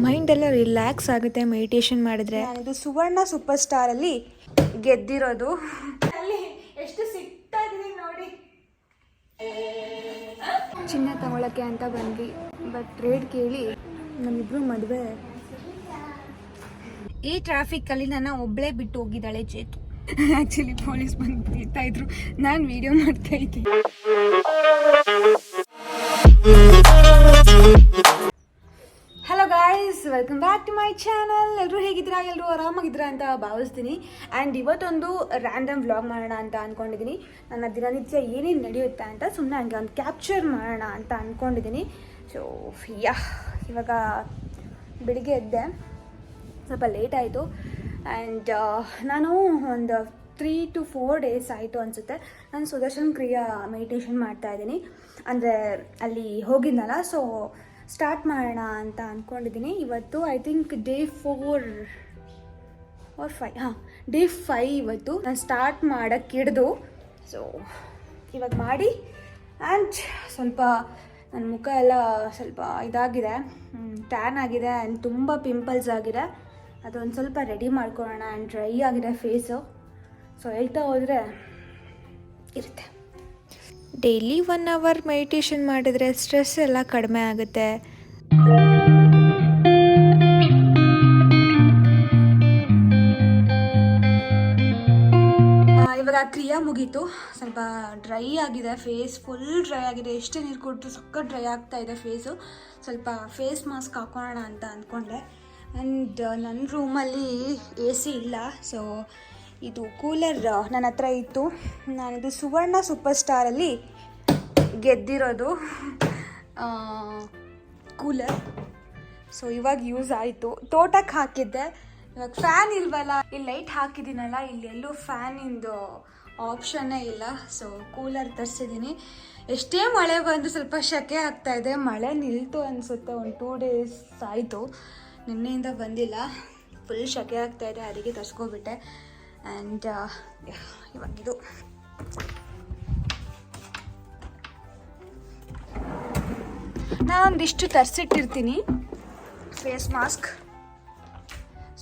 Mind ಎಲ್ಲ relax ಆಗುತ್ತೆ meditation ಮಾಡಿದ್ರೆ. ಇದು ಸುವರ್ಣ ಸೂಪರ್ ಸ್ಟಾರ್ ಅಲ್ಲಿ ಗೆದ್ದಿರೋದು. ಅಲ್ಲಿ ಎಷ್ಟು ಸಿಗ್ತಾಯಿದ್ದೀನಿ ನೋಡಿ. ಚಿನ್ನ ತಗೊಳಕ್ಕೆ ಅಂತ ಬಂದ್ವಿ, ಬಟ್ ರೇಟ್ ಕೇಳಿ ನಮ್ಮಿಬ್ರು ಮದುವೆ. ಈ ಟ್ರಾಫಿಕ್ ಅಲ್ಲಿ ನನ್ನ ಒಬ್ಳೆ ಬಿಟ್ಟು ಹೋಗಿದ್ದಾಳೆ ಚೇತು. ಆಕ್ಚುಲಿ ಪೊಲೀಸ್ ಬಂದು ಬಿಡ್ತಾ ಇದ್ರು, ನಾನು ವಿಡಿಯೋ ಮಾಡ್ತಾ ಇದ್ದೆ. Hello guys, welcome back to my channel. ಎಲ್ಲರೂ ಹೇಗಿದ್ದೀರಾ? ಎಲ್ಲರೂ ಆರಾಮಾಗಿದ್ದೀರಾ ಅಂತ ಭಾವಿಸ್ತೀನಿ. ಆ್ಯಂಡ್ ಇವತ್ತೊಂದು ರ್ಯಾಂಡಮ್ ವ್ಲಾಗ್ ಮಾಡೋಣ ಅಂತ ಅಂದ್ಕೊಂಡಿದ್ದೀನಿ. ನನ್ನ ದಿನನಿತ್ಯ ಏನೇನು ನಡೆಯುತ್ತೆ ಅಂತ ಸುಮ್ಮನೆ ಹಂಗೆ ಒಂದು ಕ್ಯಾಪ್ಚರ್ ಮಾಡೋಣ ಅಂತ ಅಂದ್ಕೊಂಡಿದ್ದೀನಿ. ಸೊ ಇವಾಗ ಬೆಳಿಗ್ಗೆ ಎದ್ದೆ, ಸ್ವಲ್ಪ ಲೇಟ್ ಆಯಿತು. ಆ್ಯಂಡ್ ನಾನು ಒಂದು 3 to 4 days ಆಯಿತು ಅನಿಸುತ್ತೆ ನಾನು ಸುದರ್ಶನ್ ಕ್ರಿಯಾ ಮೆಡಿಟೇಷನ್ ಮಾಡ್ತಾಯಿದ್ದೀನಿ. ಅಂದರೆ ಅಲ್ಲಿ ಹೋಗಿದ್ನಲ್ಲ, ಸೊ ಸ್ಟಾರ್ಟ್ ಮಾಡೋಣ ಅಂತ ಅಂದ್ಕೊಂಡಿದ್ದೀನಿ. ಇವತ್ತು I think day 4 or 5, day 5 ಇವತ್ತು ನಾನು ಸ್ಟಾರ್ಟ್ ಮಾಡೋಕ್ಕೆ ಹಿಡ್ದು. ಸೊ ಇವಾಗ ಮಾಡಿ ಆ್ಯಂಡ್ ಸ್ವಲ್ಪ ನನ್ನ ಮುಖ ಎಲ್ಲ ಸ್ವಲ್ಪ ಇದಾಗಿದೆ, ಟ್ಯಾನ್ ಆಗಿದೆ ಆ್ಯಂಡ್ ತುಂಬ ಪಿಂಪಲ್ಸ್ ಆಗಿದೆ. ಅದೊಂದು ಸ್ವಲ್ಪ ರೆಡಿ ಮಾಡ್ಕೊಳ್ಳೋಣ. ಆ್ಯಂಡ್ ಡ್ರೈ ಆಗಿದೆ ಫೇಸು. ಸೊ ಹೇಳ್ತಾ ಹೋದರೆ ಇರುತ್ತೆ. ಡೈಲಿ 1 hour ಮೆಡಿಟೇಷನ್ ಮಾಡಿದರೆ ಸ್ಟ್ರೆಸ್ ಎಲ್ಲ ಕಡಿಮೆ ಆಗುತ್ತೆ. ಇವಾಗ ಕ್ರಿಯಾ ಮುಗೀತು. ಸ್ವಲ್ಪ ಡ್ರೈ ಆಗಿದೆ ಫೇಸ್, ಫುಲ್ ಡ್ರೈ ಆಗಿದೆ. ಎಷ್ಟೇ ನೀರು ಕೊಟ್ಟರು ಸಕ್ಕ ಡ್ರೈ ಆಗ್ತಾ ಇದೆ ಫೇಸು. ಸ್ವಲ್ಪ ಫೇಸ್ ಮಾಸ್ಕ್ ಹಾಕೋಣ ಅಂತ ಅಂದ್ಕೊಂಡೆ. ಆ್ಯಂಡ್ ನನ್ನ ರೂಮಲ್ಲಿ AC ಇಲ್ಲ, ಸೊ ಇದು ಕೂಲರ್ ನನ್ನ ಹತ್ರ ಇತ್ತು. ನಾನಿದು ಸುವರ್ಣ ಸೂಪರ್ ಸ್ಟಾರಲ್ಲಿ ಗೆದ್ದಿರೋದು ಕೂಲರ್. ಸೊ ಇವಾಗ ಯೂಸ್ ಆಯಿತು. ತೋಟಕ್ಕೆ ಹಾಕಿದ್ದೆ. ಇವಾಗ ಫ್ಯಾನ್ ಇಲ್ವಲ್ಲ, ಇಲ್ಲಿ ಲೈಟ್ ಹಾಕಿದ್ದೀನಲ್ಲ, ಇಲ್ಲೆಲ್ಲೂ ಫ್ಯಾನಿಂದು ಆಪ್ಷನ್ನೇ ಇಲ್ಲ. ಸೊ ಕೂಲರ್ ತರಿಸಿದ್ದೀನಿ. ಎಷ್ಟೇ ಮಳೆ ಬಂದು ಸ್ವಲ್ಪ ಶೆಕೆ ಆಗ್ತಾಯಿದೆ. ಮಳೆ ನಿಲ್ತು ಅನಿಸುತ್ತೆ, ಒಂದು 2 days ಆಯಿತು. ನಿನ್ನೆಯಿಂದ ಬಂದಿಲ್ಲ, ಫುಲ್ ಶೆಕೆ ಆಗ್ತಾಯಿದೆ, ಅದಕ್ಕೆ ತರಿಸ್ಕೊಬಿಟ್ಟೆ. ಆ್ಯಂಡ್ ಇವಾಗಿದು ನಾನೊಂದಿಷ್ಟು ತರಿಸಿಟ್ಟಿರ್ತೀನಿ ಫೇಸ್ ಮಾಸ್ಕ್.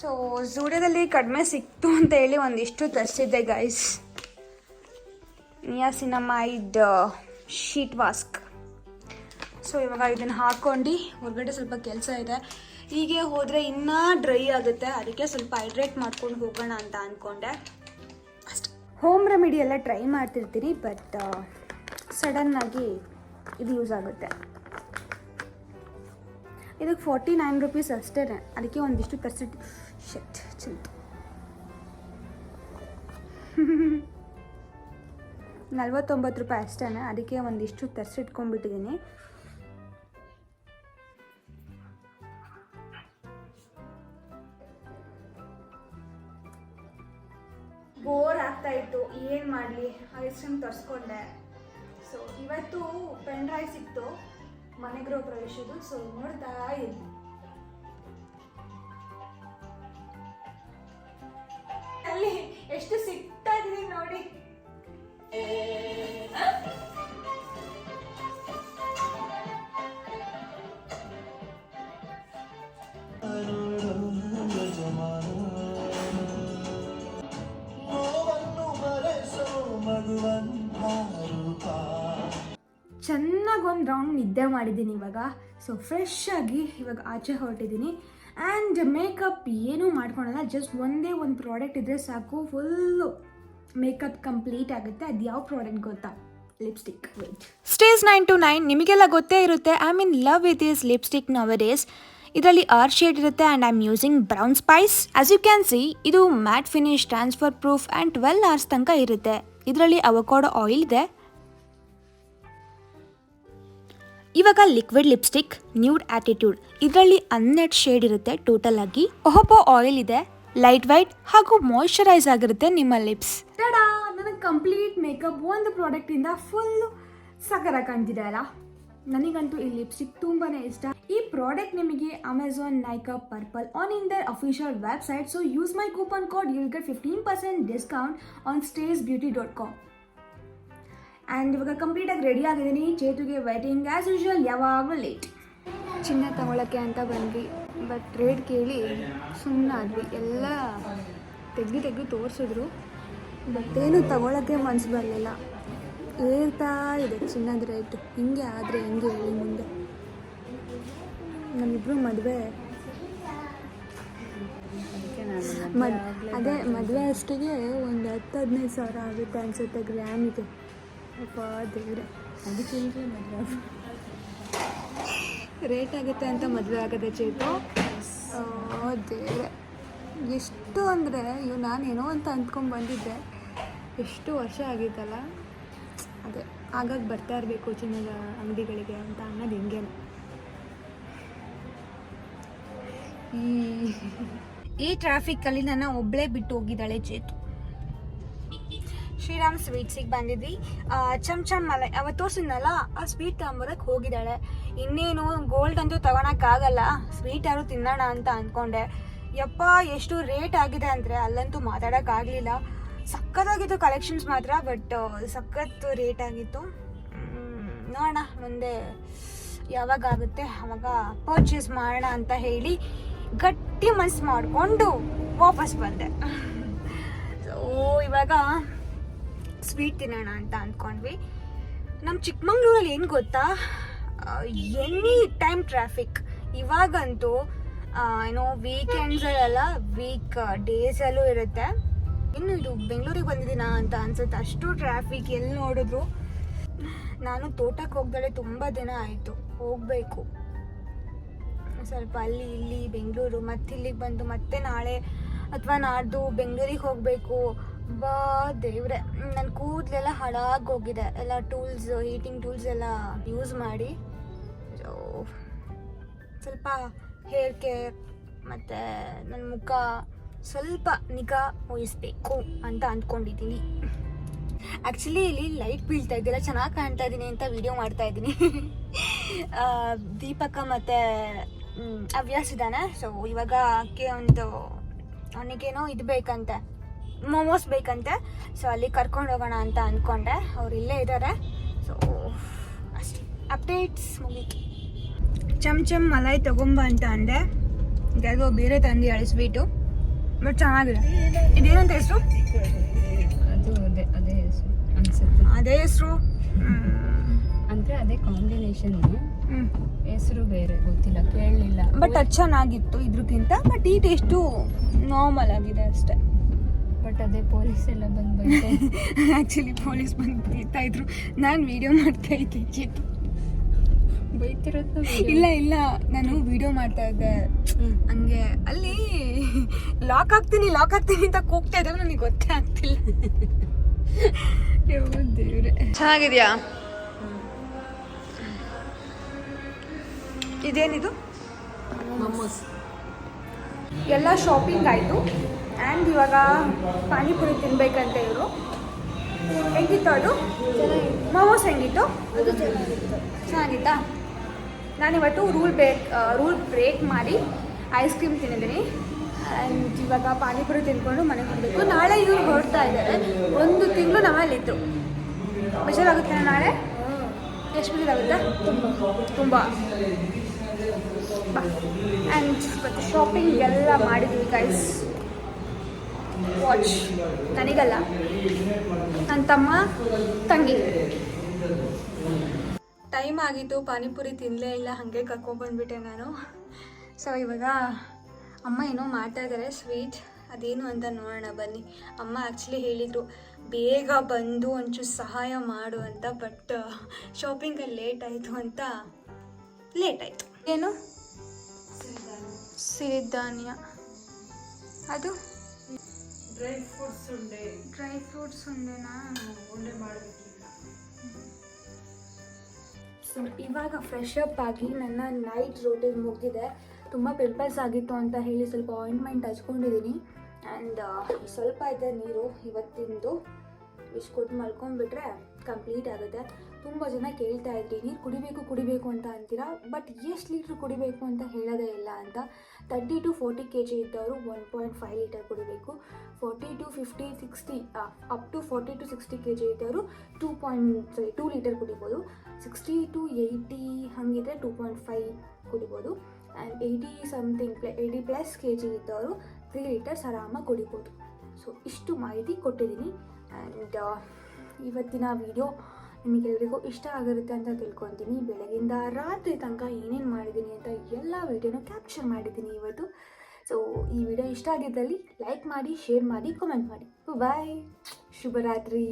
ಸೊ ಝೂಡಿಯೋದಲ್ಲಿ ಕಡಿಮೆ ಸಿಕ್ತು ಅಂತ ಹೇಳಿ ಒಂದಿಷ್ಟು ತರಿಸಿದ್ದೆ guys. Niacinamide sheet mask. So ಇವಾಗ ಇದನ್ನು ಹಾಕ್ಕೊಂಡು ಹೊರಗಡೆ ಸ್ವಲ್ಪ ಕೆಲಸ ಇದೆ. ಹೀಗೆ ಹೋದರೆ ಇನ್ನೂ ಡ್ರೈ ಆಗುತ್ತೆ, ಅದಕ್ಕೆ ಸ್ವಲ್ಪ ಹೈಡ್ರೇಟ್ ಮಾಡ್ಕೊಂಡು ಹೋಗೋಣ ಅಂತ ಅಂದ್ಕೊಂಡೆ ಅಷ್ಟೆ. ಹೋಮ್ ರೆಮಿಡಿ ಎಲ್ಲ ಟ್ರೈ ಮಾಡ್ತಿರ್ತೀನಿ, ಬಟ್ ಸಡನ್ನಾಗಿ ಇದು ಯೂಸ್ ಆಗುತ್ತೆ. ಇದಕ್ಕೆ 49 rupees ಅಷ್ಟೇ, ಅದಕ್ಕೆ ಒಂದಿಷ್ಟು ತರಿಸಿಟ್ಟು ಶೆಟ್ ಚಿಂತು 49 ರೂಪಾಯಿ ಅಷ್ಟೇ, ಅದಕ್ಕೆ ಒಂದಿಷ್ಟು ತರಿಸಿಟ್ಕೊಂಡ್ಬಿಟ್ಟಿದ್ದೀನಿ. ಬೋರ್ ಆಗ್ತಾ ಇತ್ತು, ಏನು ಮಾಡಲಿ, ಐಸ್ ಕ್ರೀಮ್ ತರಿಸ್ಕೊಂಡೆ. ಸೊ ಇವತ್ತು ಪೆನ್ ಡ್ರೈವ್ ಸಿಕ್ತು ಮನೆ ಗೃಹ ಪ್ರವೇಶದ್ದು. ಸೊ ನೋಡ್ತಾ ಇದ್ದೀನಿ. ಅಲ್ಲಿ ಎಷ್ಟು ಸಿಗ್ತಾ ಇದ್ದೀನಿ ನೋಡಿ. ಚೆನ್ನಾಗಿ ಒಂದು ರೌಂಡ್ ನಿದ್ದೆ ಮಾಡಿದ್ದೀನಿ ಇವಾಗ. ಸೊ ಫ್ರೆಶ್ ಆಗಿ ಇವಾಗ ಆಚೆ ಹೊರಟಿದ್ದೀನಿ. ಆ್ಯಂಡ್ ಮೇಕಪ್ ಏನೂ ಮಾಡ್ಕೊಳಲ್ಲ, ಜಸ್ಟ್ ಒಂದೇ ಒಂದು ಪ್ರಾಡಕ್ಟ್ ಇದ್ದರೆ ಸಾಕು, ಫುಲ್ಲು ಮೇಕಪ್ ಕಂಪ್ಲೀಟ್ ಆಗುತ್ತೆ. ಅದು ಯಾವ ಪ್ರಾಡಕ್ಟ್ ಗೊತ್ತಾ? ಲಿಪ್ಸ್ಟಿಕ್. ಸ್ಟೇಜ್ 9 to 9 ನಿಮಗೆಲ್ಲ ಗೊತ್ತೇ ಇರುತ್ತೆ. I mean love with this lipstick nowadays. ಇದರಲ್ಲಿ 6 ಶೇಡ್ ಇರುತ್ತೆ and I am using brown spice. As you can see, ಇದು matte finish, transfer proof and 12 hours ತನಕ ಇರುತ್ತೆ. ಇದರಲ್ಲಿ ಅವಕಾಡೋ ಆಯಿಲ್ ಇದೆ. ಇವಾಗ ಲಿಕ್ವಿಡ್ ಲಿಪ್ಸ್ಟಿಕ್ ನ್ಯೂಡ್ ಆಟಿಟ್ಯೂಡ್. ಇದರಲ್ಲಿ 12 ಶೇಡ್ ಇರುತ್ತೆ ಟೋಟಲ್ ಆಗಿ. ಒಹೋಪೋ ಆಯಿಲ್ ಇದೆ, ಲೈಟ್ ವೈಟ್ ಹಾಗೂ ಮಾಯಿಶ್ಚರೈಸ್ ಆಗಿರುತ್ತೆ ನಿಮ್ಮ ಲಿಪ್ಸ್. ನನಗೆ ಕಂಪ್ಲೀಟ್ ಮೇಕಪ್ ಒಂದು ಪ್ರಾಡಕ್ಟಿಂದ ಫುಲ್ಲು ಸಕರ ಕಾಣ್ತಿದೆ ಅಲ್ಲ. ನನಗಂತೂ ಈ ಲಿಪ್ಸ್ಟಿಕ್ ತುಂಬಾ ಇಷ್ಟ. ಈ ಪ್ರಾಡಕ್ಟ್ ನಿಮಗೆ Amazon, Nykaa, Purplle on in their official website. So use my coupon code, you will get 15% discount on stagebeauty.com. And ಇವಾಗ ಕಂಪ್ಲೀಟಾಗಿ ರೆಡಿ ಆಗಿದ್ದೀನಿ. ಚೇತುಗೆ ವೇಟಿಂಗ್ ಆ್ಯಸ್ ಯೂಶುವಲ್, ಯಾವಾಗಲೂ ಲೇಟ್. ಚಿನ್ನ ತಗೊಳಕ್ಕೆ ಅಂತ ಬಂದ್ವಿ, ಬಟ್ ರೇಟ್ ಕೇಳಿ ಸುಮ್ಮನಾದ್ವಿ. ಎಲ್ಲ ತೆಗ್ದು ತೋರಿಸಿದ್ರು, ಬಟ್ ಏನು ತಗೊಳ್ಳೋಕ್ಕೆ ಮನಸ್ಸು ಬರಲಿಲ್ಲ. ಏರ್ತಾ ಇದೆ ಚಿನ್ನದ ರೇಟ್. ಹಿಂಗೆ ಆದರೆ ಹೆಂಗೆ ಹೇಳಿ ಮುಂದೆ? ನಮ್ಮಿಬ್ರು ಮದುವೆ ಅದೇ ಮದುವೆ ಅಷ್ಟಿಗೆ ಒಂದು 10-15 ಸಾವಿರ ಆಗುತ್ತೆ ಅನಿಸುತ್ತೆ ಗ್ರ್ಯಾಮಿಗೆ. ಅಪ್ಪ ದೇವ್ರೆ, ಅದಕ್ಕೆ ಮದುವೆ ರೇಟ್ ಆಗುತ್ತೆ ಅಂತ ಮದುವೆ ಆಗೋದೆ ಚೇತು. ದೇವ್ರೆ, ಎಷ್ಟು ಅಂದರೆ ನಾನೇನೋ ಅಂತ ಅಂದ್ಕೊಂಡು ಬಂದಿದ್ದೆ, ಎಷ್ಟು ವರ್ಷ ಆಗಿತ್ತಲ್ಲ. ಅದೇ ಆಗಾಗ ಬರ್ತಾ ಇರಬೇಕು ಚಿನ್ನದ ಅಂಗಡಿಗಳಿಗೆ ಅಂತ ಅನ್ನೋದು ಹಿಂಗೇನೆ. ಈ ಟ್ರಾಫಿಕ್ಕಲ್ಲಿ ನನ್ನ ಒಬ್ಬಳೇ ಬಿಟ್ಟು ಹೋಗಿದ್ದಾಳೆ ಚೇತು. ಶ್ರೀರಾಮ್ ಸ್ವೀಟ್ಸಿಗೆ ಬಂದಿದ್ವಿ. ಚಮ್ ಮಲೈ ಅವತ್ತು ತೋರಿಸಿದ್ನಲ್ಲ, ಆ ಸ್ವೀಟ್ ತಗೊಂಬರಕ್ಕೆ ಹೋಗಿದ್ದಾಳೆ. ಇನ್ನೇನು ಗೋಲ್ಡ್ ಅಂತೂ ತಗೊಳಕ್ಕಾಗಲ್ಲ, ಸ್ವೀಟ್ ಯಾರು ತಿನ್ನೋಣ ಅಂತ ಅಂದ್ಕೊಂಡೆ. ಯಪ್ಪ ಎಷ್ಟು ರೇಟ್ ಆಗಿದೆ ಅಂದರೆ ಅಲ್ಲಂತೂ ಮಾತಾಡೋಕ್ಕಾಗಲಿಲ್ಲ. ಸಖತ್ತಾಗಿತ್ತು ಕಲೆಕ್ಷನ್ಸ್ ಮಾತ್ರ, ಬಟ್ ಸಖತ್ತು ರೇಟ್ ಆಗಿತ್ತು. ನೋಡೋಣ ಮುಂದೆ ಯಾವಾಗ ಆಗುತ್ತೆ ಆವಾಗ ಪರ್ಚೇಸ್ ಮಾಡೋಣ ಅಂತ ಹೇಳಿ ಗಟ್ಟಿ ಮನ್ಸು ಮಾಡಿಕೊಂಡು ವಾಪಸ್ ಬಂದೆ. ಸೊ ಇವಾಗ ಸ್ವೀಟ್ ತಿನ್ನೋಣ ಅಂತ ಅಂದ್ಕೊಂಡ್ವಿ. ನಮ್ಮ ಚಿಕ್ಕಮಂಗ್ಳೂರಲ್ಲಿ ಏನು ಗೊತ್ತಾ, ಎನಿ ಟೈಮ್ ಟ್ರಾಫಿಕ್. ಇವಾಗಂತೂ ಏನೋ ವೀಕೆಂಡ್ಸಲ್ಲ, ವೀಕ್ ಡೇಸಲ್ಲೂ ಇರುತ್ತೆ. ಇನ್ನು ಇದು ಬೆಂಗಳೂರಿಗೆ ಬಂದಿದ್ದೀನಾ ಅಂತ ಅನ್ಸುತ್ತೆ, ಅಷ್ಟು ಟ್ರಾಫಿಕ್ ಎಲ್ಲಿ ನೋಡಿದ್ರು. ನಾನು ತೋಟಕ್ಕೆ ಹೋಗ್ದಳೆ ತುಂಬ ದಿನ ಆಯಿತು, ಹೋಗಬೇಕು ಸ್ವಲ್ಪ ಅಲ್ಲಿ ಇಲ್ಲಿ ಬೆಂಗಳೂರು. ಮತ್ತೆ ಇಲ್ಲಿಗೆ ಬಂದು ಮತ್ತೆ ನಾಳೆ ಅಥವಾ ನಾಡ್ದು ಬೆಂಗಳೂರಿಗೆ ಹೋಗಬೇಕು. ಬಾ ದೇವ್ರೆ, ನನ್ನ ಕೂದಲೆಲ್ಲ ಹಾಳಾಗೋಗಿದೆ. ಎಲ್ಲ ಟೂಲ್ಸ್, ಹೀಟಿಂಗ್ ಟೂಲ್ಸ್ ಎಲ್ಲ ಯೂಸ್ ಮಾಡಿ ಸ್ವಲ್ಪ ಹೇರ್ ಕೇರ್ ಮತ್ತು ನನ್ನ ಮುಖ ಸ್ವಲ್ಪ ನಿಗಾ ವಹಿಸ್ಬೇಕು ಅಂತ ಅಂದ್ಕೊಂಡಿದ್ದೀನಿ. ಆ್ಯಕ್ಚುಲಿ ಇಲ್ಲಿ ಲೈಟ್ ಬೀಳ್ತಾ ಇದ್ದಿಲ್ಲ, ಚೆನ್ನಾಗಿ ಕಾಣ್ತಾ ಇದ್ದೀನಿ ಅಂತ ವಿಡಿಯೋ ಮಾಡ್ತಾ ಇದ್ದೀನಿ. ದೀಪಕ ಮತ್ತು ಹವ್ಯಾಸ್ ಇದ್ದಾನೆ. ಸೊ ಇವಾಗ ಅವನಿಗೇನೋ ಇದು ಬೇಕಂತೆ, ಮೋಮೋಸ್ ಬೇಕಂತೆ. ಸೊ ಅಲ್ಲಿ ಕರ್ಕೊಂಡು ಹೋಗೋಣ ಅಂತ ಅಂದ್ಕೊಂಡೆ. ಅವ್ರು ಇಲ್ಲೇ ಇದ್ದಾರೆ. ಸೊ ಅಷ್ಟೇ, ಅಪ್ಡೇಟ್ಸ್ ಮುಗೀತು. ಚಮ್ ಮಲೈ ತಗೊಂಬ ಅಂತ ಅಂದೆ, ಯಾವುದೋ ಬೇರೆ ತಂದಿದ್ದಾಳೆ ಸ್ವೀಟು, ಬಟ್ ಚೆನ್ನಾಗಿದೆ. ಇದೇನಂತ ಹೆಸರು? ಅದು ಅದೇ ಹೆಸರು ಅನ್ಸುತ್ತೆ. ಅದೇ ಹೆಸರು ಅಂದರೆ ಅದೇ ಕಾಂಬಿನೇಷನ್, ಹೆಸರು ಬೇರೆ ಗೊತ್ತಿಲ್ಲ, ಕೇಳಲಿಲ್ಲ. ಬಟ್ ಅದು ಚೆನ್ನಾಗಿತ್ತು ಇದ್ರಕ್ಕಿಂತ. ಬಟ್ ಈ ಟೇಸ್ಟು ನಾರ್ಮಲ್ ಆಗಿದೆ ಅಷ್ಟೇ. ಬಟ್ ಅದೇ ಪೊಲೀಸ್ ಎಲ್ಲ ಬಂದು ಆ್ಯಕ್ಚುಲಿ ಪೊಲೀಸ್ ಬಂದು ಬೈತಾ ಇದ್ರು, ನಾನು ವಿಡಿಯೋ ಮಾಡ್ತಾ ಇದ್ದೆ. ಬೈತಿರೋದು ಇಲ್ಲ ನಾನು ವಿಡಿಯೋ ಮಾಡ್ತಾ ಇದ್ದೆ, ಹಂಗೆ ಅಲ್ಲಿ ಲಾಕ್ ಆಗ್ತೀನಿ ಅಂತ ಕೂಗ್ತಾ ಇದ್ರೆ ನನಗೆ ಗೊತ್ತೇ ಆಗ್ತಿಲ್ಲ. ದೇವ್ರೆ, ಚೆನ್ನಾಗಿದ್ಯಾ? ಇದೇನಿದು? ಮೋಮೋಸ್. ಎಲ್ಲ ಶಾಪಿಂಗ್ ಆಯಿತು. ಆ್ಯಂಡ್ ಇವಾಗ ಪಾನಿಪುರಿ ತಿನ್ಬೇಕಂತ ಇವರು. ಹೆಂಗಿತ್ತು ಅದು? ಮೋಮೋಸ್ ಹೆಂಗಿತ್ತು? ಅದು ಚೆನ್ನಾಗಿತ್ತಾ? ನಾನಿವತ್ತು ರೂಲ್ ಬ್ರೇಕ್ ಮಾಡಿ ಐಸ್ ಕ್ರೀಮ್ ತಿಂದಿದ್ದೀನಿ. ಆ್ಯಂಡ್ ಇವಾಗ ಪಾನಿಪುರಿ ತಿಂದ್ಕೊಂಡು ಮನೆಗೆ ಹೋಗಬೇಕು. ನಾಳೆ ಇವ್ರು ಹೊರಡ್ತಾ ಇದ್ದಾರೆ. 1 ತಿಂಗಳು ನಮ್ಮಲ್ಲಿತ್ತು. ಬೇಜಾರಾಗುತ್ತೆ ನಾಳೆ? ಎಷ್ಟು ಬೇಜಾರಾಗುತ್ತೆ? ತುಂಬ. ಆ್ಯಂಡ್ ಮತ್ತು ಶಾಪಿಂಗ್ ಎಲ್ಲ ಮಾಡಿದ್ವಿ ಗೈಸ್. ವಾಚ್ ನನಗಲ್ಲ, ನನ್ನ ತಮ್ಮ ತಂಗಿ. ಟೈಮ್ ಆಗಿತ್ತು, ಪಾನಿಪುರಿ ತಿನ್ನಲೇ ಇಲ್ಲ, ಹಾಗೆ ಕರ್ಕೊಂಡ್ಬಂದ್ಬಿಟ್ಟೆ ನಾನು. ಸೊ ಇವಾಗ ಅಮ್ಮ ಏನೋ ಮಾಡ್ತಾಯಿದ್ದಾರೆ ಸ್ವೀಟ್, ಅದೇನು ಅಂತ ನೋಡೋಣ ಬನ್ನಿ. ಅಮ್ಮ ಆ್ಯಕ್ಚುಲಿ ಹೇಳಿದರು ಬೇಗ ಬಂದು ಒಂಚೂರು ಸಹಾಯ ಮಾಡು ಅಂತ. ಬಟ್ ಶಾಪಿಂಗಲ್ಲಿ ಲೇಟ್ ಆಯಿತು ಅಂತ ಲೇಟ್ ಆಯಿತು. ಏನು? ಸಿರಿಧಾನ್ಯ. ಅದು ಡ್ರೈ ಫ್ರೂಟ್ಸ್ ಉಂಡೆನಾ? ಉಂಡೆ ಮಾಡಬೇಕಿಲ್ಲ. ಸೊ ಇವಾಗ ಫ್ರೆಶ್ ಅಪ್ ಆಗಿ ನನ್ನ ನೈಟ್ ರೂಟೀನ್ ಮುಗಿದಿದೆ. ತುಂಬ ಪಿಂಪಲ್ಸ್ ಆಗಿತ್ತು ಅಂತ ಹೇಳಿ ಸ್ವಲ್ಪ ಆಯಿಂಟ್ಮೆಂಟ್ ಹಚ್ಕೊಂಡಿದ್ದೀನಿ. ಆ್ಯಂಡ್ ಸ್ವಲ್ಪ ಇದೆ ನೀರು ಇವತ್ತಿಂದು, ಇಷ್ಟು ಕೊಟ್ಟು ಮಲ್ಕೊಂಡ್ಬಿಟ್ರೆ ಕಂಪ್ಲೀಟ್ ಆಗುತ್ತೆ. ತುಂಬ ಜನ ಕೇಳ್ತಾ ಇದ್ರಿ ನೀರು ಕುಡಿಬೇಕು ಅಂತ ಅಂತೀರಾ, ಬಟ್ ಎಷ್ಟು ಲೀಟ್ರ್ ಕುಡಿಬೇಕು ಅಂತ ಹೇಳೋದೇ ಇಲ್ಲ ಅಂತ. 30 to 40 kg ಇದ್ದವರು 1.5 ಲೀಟರ್ ಕುಡಿಬೇಕು. 40 to 50, 60 up to 40 to 60 kg ಇದ್ದವರು 2 ಲೀಟರ್ ಕುಡಿಬೋದು. 60 to 80 ಹಾಗಿದ್ರೆ 2.5 ಕುಡಿಬೋದು. ಆ್ಯಂಡ್ 80+ kg ಇದ್ದವರು 3 ಲೀಟರ್ಸ್ ಆರಾಮಾಗಿ ಕುಡಿಬೋದು. ಸೊ ಇಷ್ಟು ಮಾಹಿತಿ ಕೊಟ್ಟಿದ್ದೀನಿ. ಆ್ಯಂಡ್ ಇವತ್ತಿನ ವಿಡಿಯೋ ನಿಮಗೆಲ್ಲರಿಗೂ ಇಷ್ಟ ಆಗಿರುತ್ತೆ ಅಂತ ತಿಳ್ಕೊತೀನಿ. ಬೆಳಗಿಂದ ರಾತ್ರಿ ತನಕ ಏನೇನು ಮಾಡಿದ್ದೀನಿ ಅಂತ ಎಲ್ಲ ವಿಡಿಯೋನೂ ಕ್ಯಾಪ್ಚರ್ ಮಾಡಿದ್ದೀನಿ ಇವತ್ತು. ಸೊ ಈ ವಿಡಿಯೋ ಇಷ್ಟ ಆಗಿದ್ದಲ್ಲಿ ಲೈಕ್ ಮಾಡಿ, ಶೇರ್ ಮಾಡಿ, ಕಮೆಂಟ್ ಮಾಡಿ. ಬಾಯ್, ಶುಭರಾತ್ರಿ.